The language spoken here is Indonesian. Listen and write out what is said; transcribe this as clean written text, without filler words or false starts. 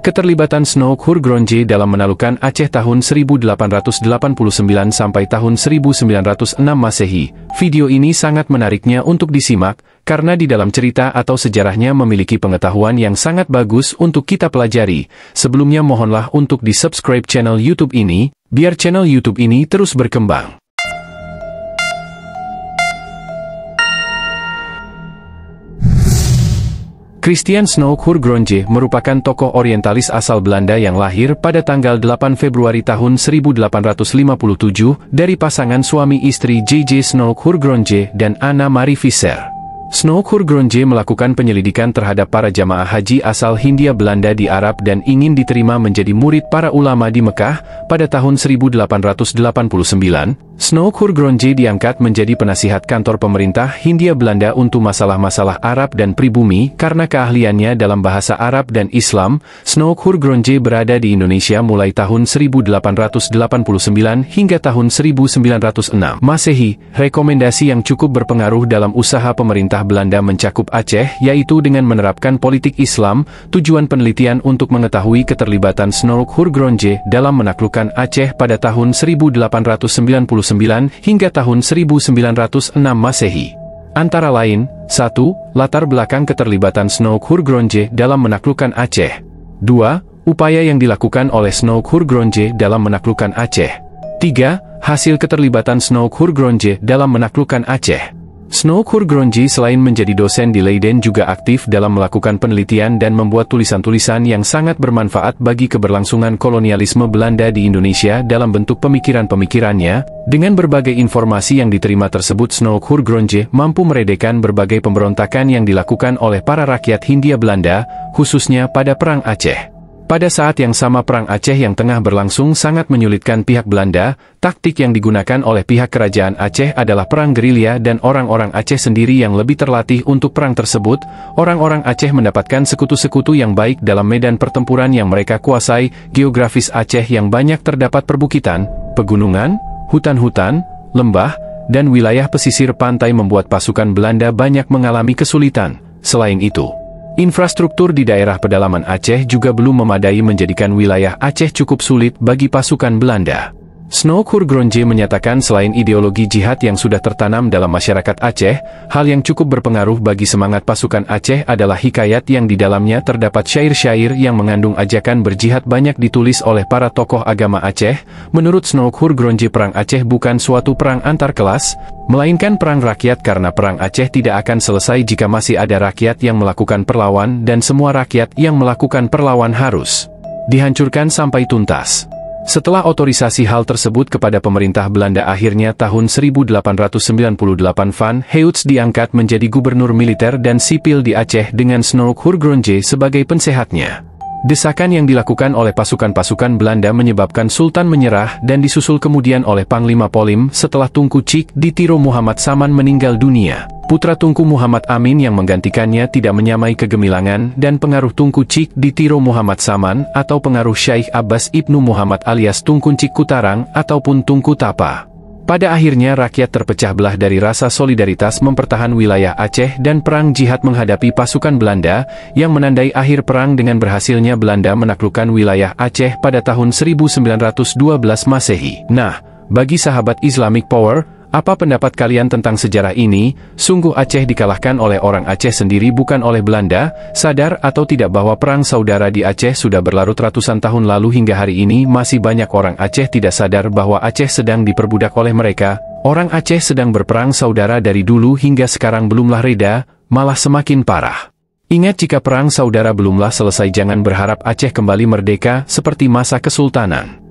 Keterlibatan Snook Hurgronje dalam menaklukkan Aceh tahun 1889 sampai tahun 1906 Masehi. Video ini sangat menariknya untuk disimak, karena di dalam cerita atau sejarahnya memiliki pengetahuan yang sangat bagus untuk kita pelajari. Sebelumnya mohonlah untuk di-subscribe channel YouTube ini, biar channel YouTube ini terus berkembang. Christian Snook Hurgronje merupakan tokoh orientalis asal Belanda yang lahir pada tanggal 8 Februari tahun 1857 dari pasangan suami istri J.J. Snook Hurgronje dan Anna Marie Visser. Snook Hurgronje melakukan penyelidikan terhadap para jamaah haji asal Hindia Belanda di Arab dan ingin diterima menjadi murid para ulama di Mekah. Pada tahun 1889, Snook Hurgronje diangkat menjadi penasihat kantor pemerintah Hindia Belanda untuk masalah-masalah Arab dan pribumi. Karena keahliannya dalam bahasa Arab dan Islam, Snook Hurgronje berada di Indonesia mulai tahun 1889 hingga tahun 1906 Masehi. Rekomendasi yang cukup berpengaruh dalam usaha pemerintah Belanda mencakup Aceh, yaitu dengan menerapkan politik Islam. Tujuan penelitian untuk mengetahui keterlibatan Snook Hurgronje dalam menaklukkan Aceh pada tahun 1899 hingga tahun 1906 Masehi. Antara lain, 1. Latar belakang keterlibatan Snook Hurgronje dalam menaklukkan Aceh. 2. Upaya yang dilakukan oleh Snook Hurgronje dalam menaklukkan Aceh. 3. Hasil keterlibatan Snook Hurgronje dalam menaklukkan Aceh. Snook Hurgronje selain menjadi dosen di Leiden juga aktif dalam melakukan penelitian dan membuat tulisan-tulisan yang sangat bermanfaat bagi keberlangsungan kolonialisme Belanda di Indonesia dalam bentuk pemikiran-pemikirannya. Dengan berbagai informasi yang diterima tersebut, Snook Hurgronje mampu meredakan berbagai pemberontakan yang dilakukan oleh para rakyat Hindia Belanda, khususnya pada Perang Aceh. Pada saat yang sama Perang Aceh yang tengah berlangsung sangat menyulitkan pihak Belanda. Taktik yang digunakan oleh pihak kerajaan Aceh adalah perang gerilya dan orang-orang Aceh sendiri yang lebih terlatih untuk perang tersebut. Orang-orang Aceh mendapatkan sekutu-sekutu yang baik dalam medan pertempuran yang mereka kuasai. Geografis Aceh yang banyak terdapat perbukitan, pegunungan, hutan-hutan, lembah, dan wilayah pesisir pantai membuat pasukan Belanda banyak mengalami kesulitan. Selain itu, infrastruktur di daerah pedalaman Aceh juga belum memadai menjadikan wilayah Aceh cukup sulit bagi pasukan Belanda. Snook Hurgronje menyatakan selain ideologi jihad yang sudah tertanam dalam masyarakat Aceh, hal yang cukup berpengaruh bagi semangat pasukan Aceh adalah hikayat yang di dalamnya terdapat syair-syair yang mengandung ajakan berjihad banyak ditulis oleh para tokoh agama Aceh. Menurut Snook Hurgronje, perang Aceh bukan suatu perang antar kelas, melainkan perang rakyat karena perang Aceh tidak akan selesai jika masih ada rakyat yang melakukan perlawan dan semua rakyat yang melakukan perlawan harus dihancurkan sampai tuntas. Setelah otorisasi hal tersebut kepada pemerintah Belanda, akhirnya tahun 1898 Van Heuts diangkat menjadi gubernur militer dan sipil di Aceh dengan Snook Hurgronje sebagai pensehatnya. Desakan yang dilakukan oleh pasukan-pasukan Belanda menyebabkan Sultan menyerah dan disusul kemudian oleh Panglima Polim setelah Tunku Cik Ditiro Muhammad Saman meninggal dunia. Putra Tunku Muhammad Amin yang menggantikannya tidak menyamai kegemilangan dan pengaruh Tunku Cik Ditiro Muhammad Saman atau pengaruh Syekh Abbas Ibnu Muhammad alias Tunku Cik Kutarang ataupun Tunku Tapa. Pada akhirnya rakyat terpecah belah dari rasa solidaritas mempertahan wilayah Aceh dan perang jihad menghadapi pasukan Belanda, yang menandai akhir perang dengan berhasilnya Belanda menaklukkan wilayah Aceh pada tahun 1912 Masehi. Nah, bagi sahabat Islamic Power, apa pendapat kalian tentang sejarah ini? Sungguh Aceh dikalahkan oleh orang Aceh sendiri, bukan oleh Belanda. Sadar atau tidak bahwa perang saudara di Aceh sudah berlarut ratusan tahun lalu hingga hari ini masih banyak orang Aceh tidak sadar bahwa Aceh sedang diperbudak oleh mereka. Orang Aceh sedang berperang saudara dari dulu hingga sekarang belumlah reda, malah semakin parah. Ingat, jika perang saudara belumlah selesai jangan berharap Aceh kembali merdeka seperti masa kesultanan.